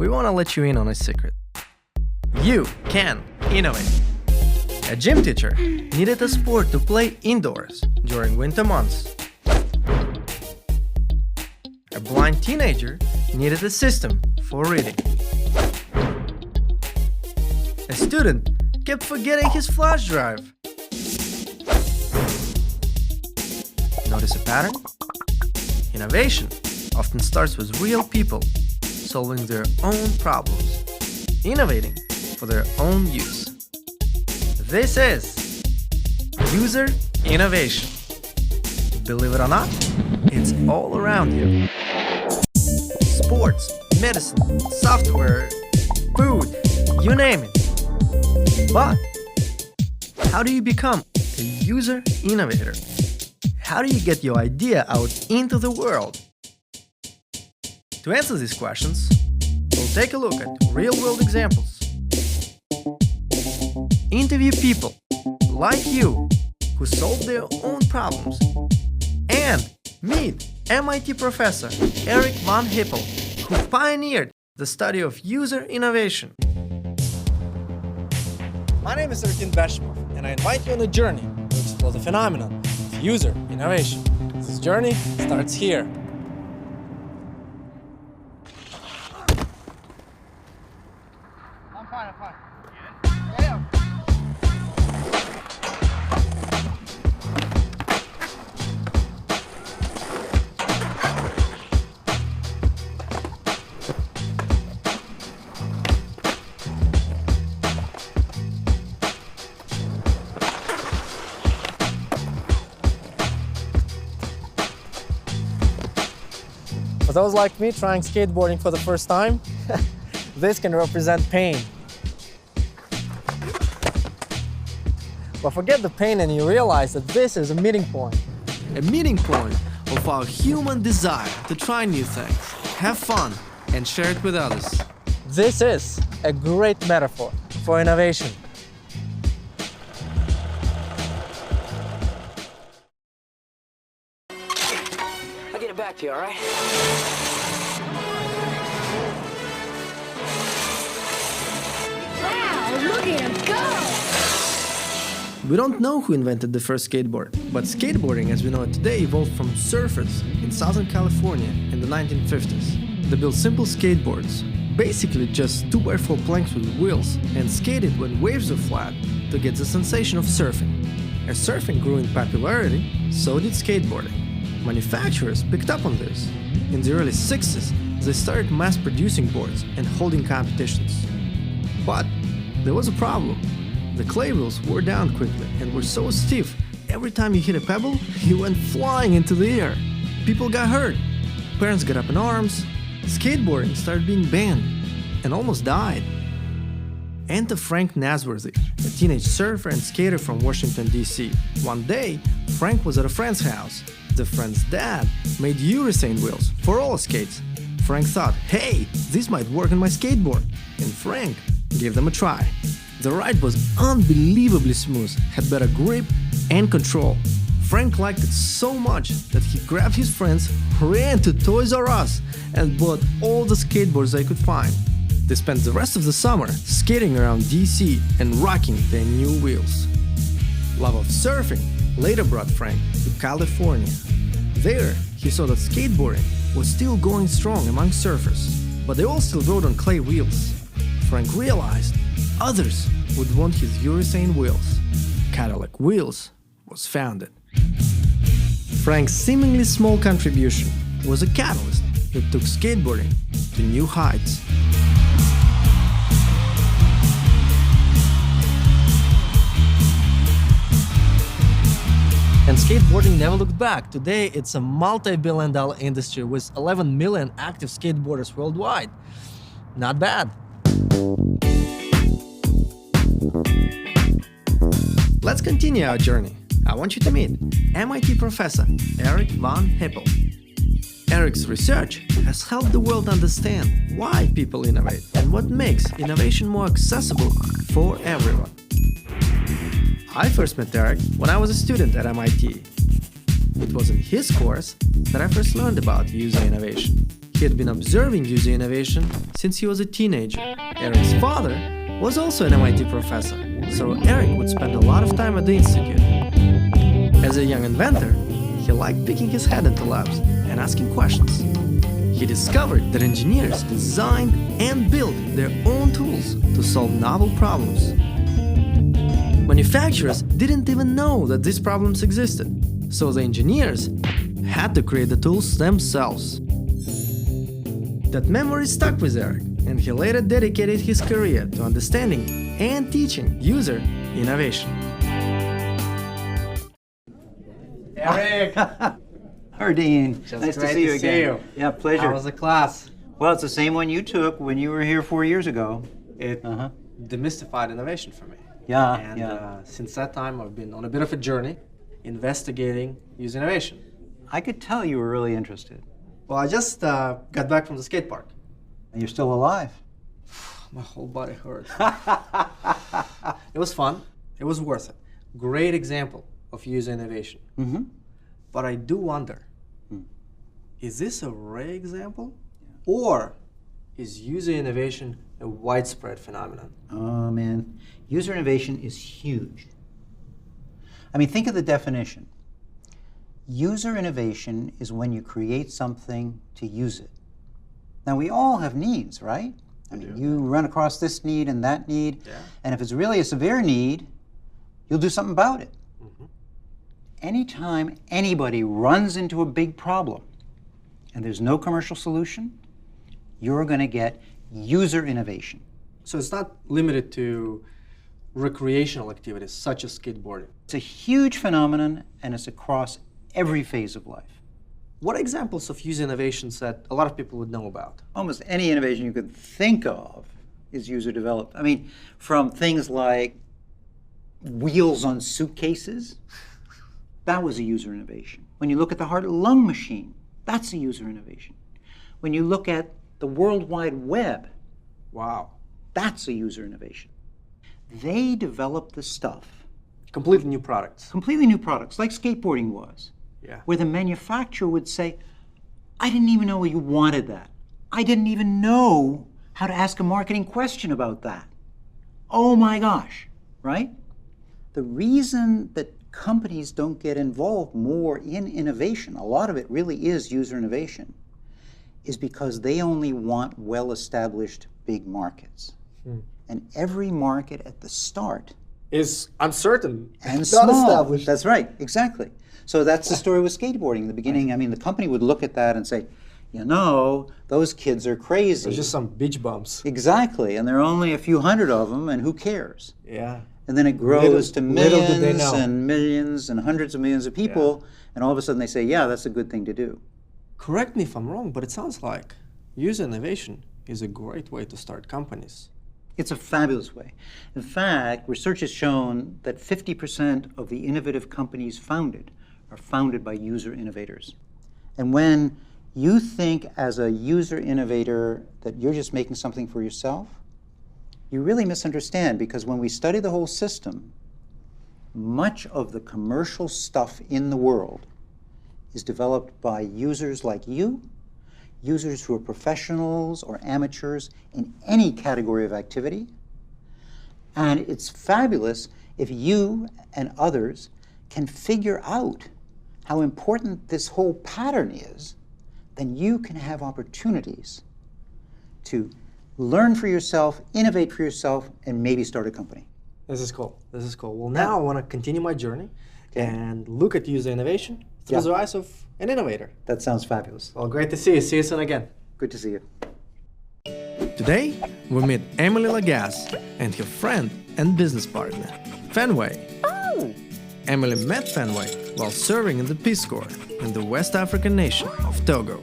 we want to let you in on a secret. You can innovate. A gym teacher needed a sport to play indoors during winter months. A blind teenager needed a system for reading. A student kept forgetting his flash drive. Notice a pattern? Innovation often starts with real people solving their own problems, innovating for their own use. This is user innovation. Believe it or not, it's all around you. Sports, medicine, software, food, you name it. But how do you become a user innovator? How do you get your idea out into the world? To answer these questions, we'll take a look at real-world examples. Interview people like you who solve their own problems. And meet MIT Professor Eric von Hippel, who pioneered the study of user innovation. My name is Eric Bashmov, and I invite you on a journey to explore the phenomenon of user innovation. This journey starts here. I'm fine. For those like me trying skateboarding for the first time, this can represent pain. But forget the pain and you realize that this is a meeting point. A meeting point of our human desire to try new things, have fun, and share it with others. This is a great metaphor for innovation. I'll get it back to you, all right? Wow, look at him go! We don't know who invented the first skateboard, but skateboarding as we know it today evolved from surfers in Southern California in the 1950s. They built simple skateboards, basically just 2x4 planks with wheels, and skated when waves were flat to get the sensation of surfing. As surfing grew in popularity, so did skateboarding. Manufacturers picked up on this. In the early 60s, they started mass-producing boards and holding competitions. But there was a problem. The clay wheels wore down quickly and were so stiff, every time you hit a pebble, you went flying into the air. People got hurt. Parents got up in arms. Skateboarding started being banned and almost died. Enter Frank Nasworthy, a teenage surfer and skater from Washington, D.C. One day, Frank was at a friend's house. The friend's dad made urethane wheels for roller skates. Frank thought, hey, this might work on my skateboard, and Frank gave them a try. The ride was unbelievably smooth, had better grip and control. Frank liked it so much that he grabbed his friends, ran to Toys R Us, and bought all the skateboards they could find. They spent the rest of the summer skating around DC and rocking their new wheels. Love of surfing later brought Frank to California. There, he saw that skateboarding was still going strong among surfers, but they all still rode on clay wheels. Frank realized others would want his urethane wheels. Cadillac Wheels was founded. Frank's seemingly small contribution was a catalyst that took skateboarding to new heights. And skateboarding never looked back. Today, it's a multi-billion-dollar industry with 11 million active skateboarders worldwide. Not bad. Let's continue our journey. I want you to meet MIT Professor Eric von Hippel. Eric's research has helped the world understand why people innovate and what makes innovation more accessible for everyone. I first met Eric when I was a student at MIT. It was in his course that I first learned about user innovation. He had been observing user innovation since he was a teenager. Eric's father was also an MIT professor, so Eric would spend a lot of time at the institute. As a young inventor, he liked picking his head into labs and asking questions. He discovered that engineers designed and built their own tools to solve novel problems. Manufacturers didn't even know that these problems existed, so the engineers had to create the tools themselves. That memory stuck with Eric, and he later dedicated his career to understanding and teaching user innovation. Eric! Dean, Just nice to great see you to again. see you. Yeah, pleasure. How was the class? Well, it's the same one you took when you were here 4 years ago. It demystified innovation for me. Yeah, And yeah. since that time, I've been on a bit of a journey investigating user innovation. I could tell you were really interested. Well, I just got back from the skate park. And you're still alive. My whole body hurt. It was fun. It was worth it. Great example of user innovation. Mm-hmm. But I do wonder, is this a rare example? Or is user innovation a widespread phenomenon? Oh, man. User innovation is huge. I mean, think of the definition. User innovation is when you create something to use it. Now, we all have needs, right? I mean, you run across this need and that need, and if it's really a severe need, you'll do something about it. Anytime anybody runs into a big problem and there's no commercial solution, you're going to get user innovation. So it's not limited to recreational activities such as skateboarding. It's a huge phenomenon, and it's across every phase of life. What are examples of user innovations that a lot of people would know about? Almost any innovation you could think of is user developed. I mean, from things like wheels on suitcases, that was a user innovation. When you look at the heart-lung machine, that's a user innovation. When you look at the World Wide Web, Wow. that's a user innovation. They developed the stuff, Completely new products. completely new products, like skateboarding was, Yeah. where the manufacturer would say, I didn't even know you wanted that. I didn't even know how to ask a marketing question about that. Oh my gosh, right? The reason that companies don't get involved more in innovation, a lot of it really is user innovation, is because they only want well-established big markets. And every market at the start Is uncertain and not small. established. That's right, exactly. So that's the story with skateboarding. In the beginning, I mean, the company would look at that and say, you know, those kids are crazy. There's just some beach bumps. Exactly, and there are only a few hundred of them, and who cares? Yeah. And then it grows to little do they millions know. and millions and hundreds of millions of people, and all of a sudden they say, yeah, that's a good thing to do. Correct me if I'm wrong, but it sounds like user innovation is a great way to start companies. It's a fabulous way. In fact, research has shown that 50% of the innovative companies founded are founded by user innovators. And when you think as a user innovator that you're just making something for yourself, you really misunderstand, because when we study the whole system, much of the commercial stuff in the world is developed by users like you, users who are professionals or amateurs in any category of activity. And it's fabulous if you and others can figure out how important this whole pattern is, then you can have opportunities to learn for yourself, innovate for yourself, and maybe start a company. This is cool. This is cool. Well, now I want to continue my journey and look at user innovation through the eyes of an innovator. That sounds fabulous. Well, great to see you. See you soon again. Good to see you. Today, we meet Emily Legasse and her friend and business partner, Fenway. Oh! Emily met Fenway while serving in the Peace Corps in the West African nation of Togo.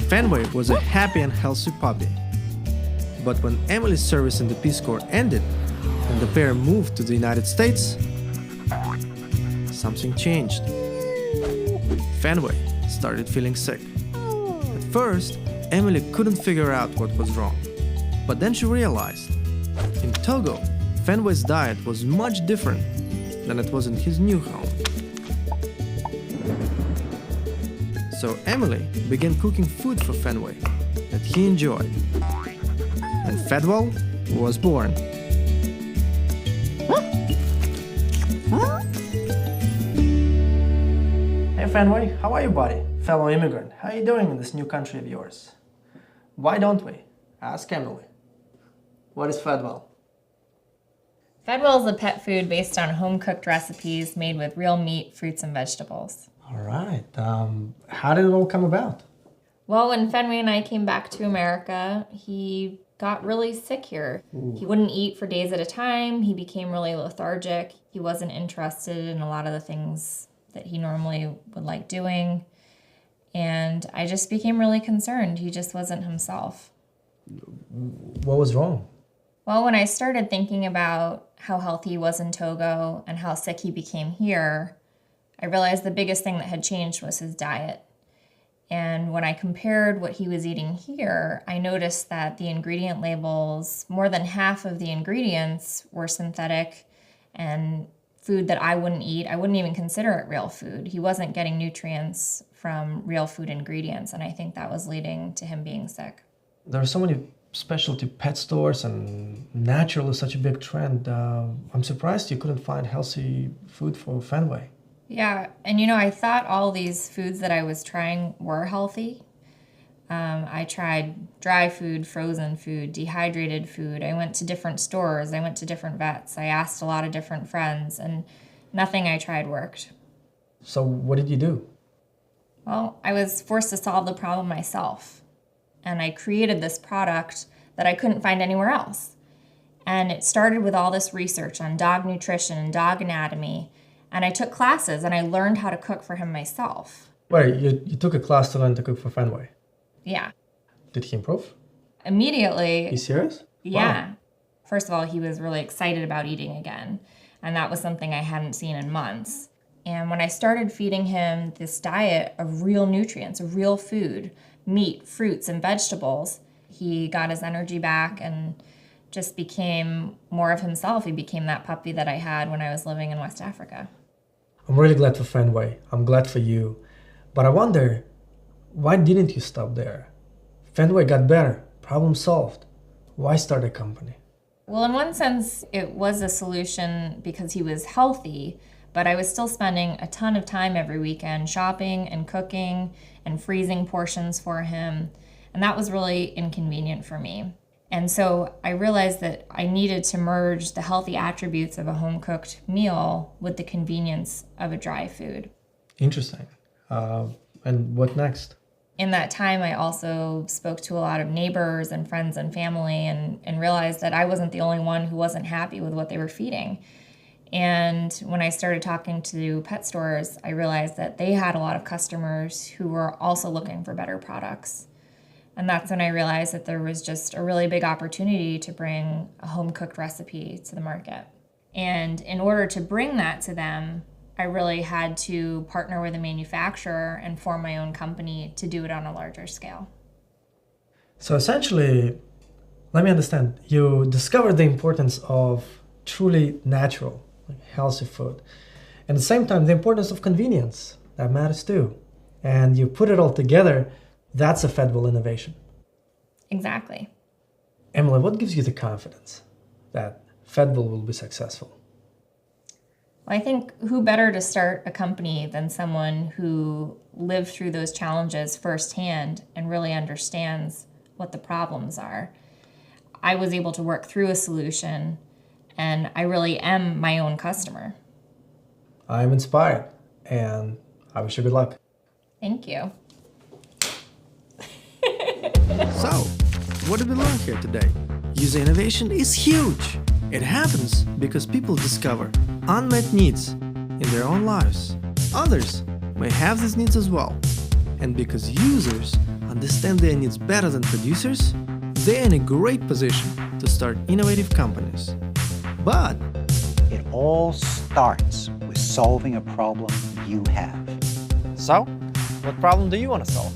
Fenway was a happy and healthy puppy. But when Emily's service in the Peace Corps ended and the pair moved to the United States, something changed. Fenway started feeling sick. At first, Emily couldn't figure out what was wrong. But then she realized, in Togo, Fenway's diet was much different than it was in his new home. So Emily began cooking food for Fenway that he enjoyed. And Fedwell was born. Hey Fenway, how are you, buddy? Fellow immigrant, how are you doing in this new country of yours? Why don't we? Ask Emily. What is Fedwell? Fedwell is a pet food based on home-cooked recipes made with real meat, fruits, and vegetables. All right. How did it all come about? Well, when Fenway and I came back to America, he got really sick here. He wouldn't eat for days at a time. He became really lethargic. He wasn't interested in a lot of the things that he normally would like doing. And I just became really concerned. He just wasn't himself. What was wrong? Well, when I started thinking about how healthy he was in Togo and how sick he became here, I realized the biggest thing that had changed was his diet. And when I compared what he was eating here, I noticed that the ingredient labels, more than half of the ingredients were synthetic and food that I wouldn't eat. I wouldn't even consider it real food. He wasn't getting nutrients from real food ingredients, and I think that was leading to him being sick. There are so many specialty pet stores and natural is such a big trend. I'm surprised you couldn't find healthy food for Fenway. Yeah, and I thought all these foods that I was trying were healthy. I tried dry food, frozen food, dehydrated food. I went to different stores. I went to different vets. I asked a lot of different friends, and nothing I tried worked. So what did you do? Well, I was forced to solve the problem myself. And I created this product that I couldn't find anywhere else. And it started with all this research on dog nutrition and dog anatomy. And I took classes and I learned how to cook for him myself. Wait, you took a class to learn to cook for Fenway? Yeah. Did he improve? Immediately. You serious? Yeah. Wow. First of all, he was really excited about eating again. And that was something I hadn't seen in months. And when I started feeding him this diet of real nutrients, of real food, meat, fruits, and vegetables, he got his energy back and just became more of himself. He became that puppy that I had when I was living in West Africa. I'm really glad for Fenway. I'm glad for you. But I wonder, why didn't you stop there? Fenway got better. Problem solved. Why start a company? Well, in one sense, it was a solution because he was healthy, but I was still spending a ton of time every weekend shopping and cooking and freezing portions for him. And that was really inconvenient for me. And so I realized that I needed to merge the healthy attributes of a home-cooked meal with the convenience of a dry food. Interesting. And what next? In that time, I also spoke to a lot of neighbors and friends and family and realized that I wasn't the only one who wasn't happy with what they were feeding. And when I started talking to pet stores, I realized that they had a lot of customers who were also looking for better products. And that's when I realized that there was just a really big opportunity to bring a home-cooked recipe to the market. And in order to bring that to them, I really had to partner with a manufacturer and form my own company to do it on a larger scale. So essentially, let me understand, you discovered the importance of truly natural, healthy food. And at the same time, the importance of convenience, that matters too. And you put it all together, that's a Fedwell innovation. Exactly. Emily, what gives you the confidence that Fedwell will be successful? Well, I think who better to start a company than someone who lived through those challenges firsthand and really understands what the problems are. I was able to work through a solution, and I really am my own customer. I'm inspired, and I wish you good luck. Thank you. So, what did we learn here today? User innovation is huge. It happens because people discover unmet needs in their own lives. Others may have these needs as well. And because users understand their needs better than producers, they're in a great position to start innovative companies. But It all starts with solving a problem you have. so, what problem do you want to solve?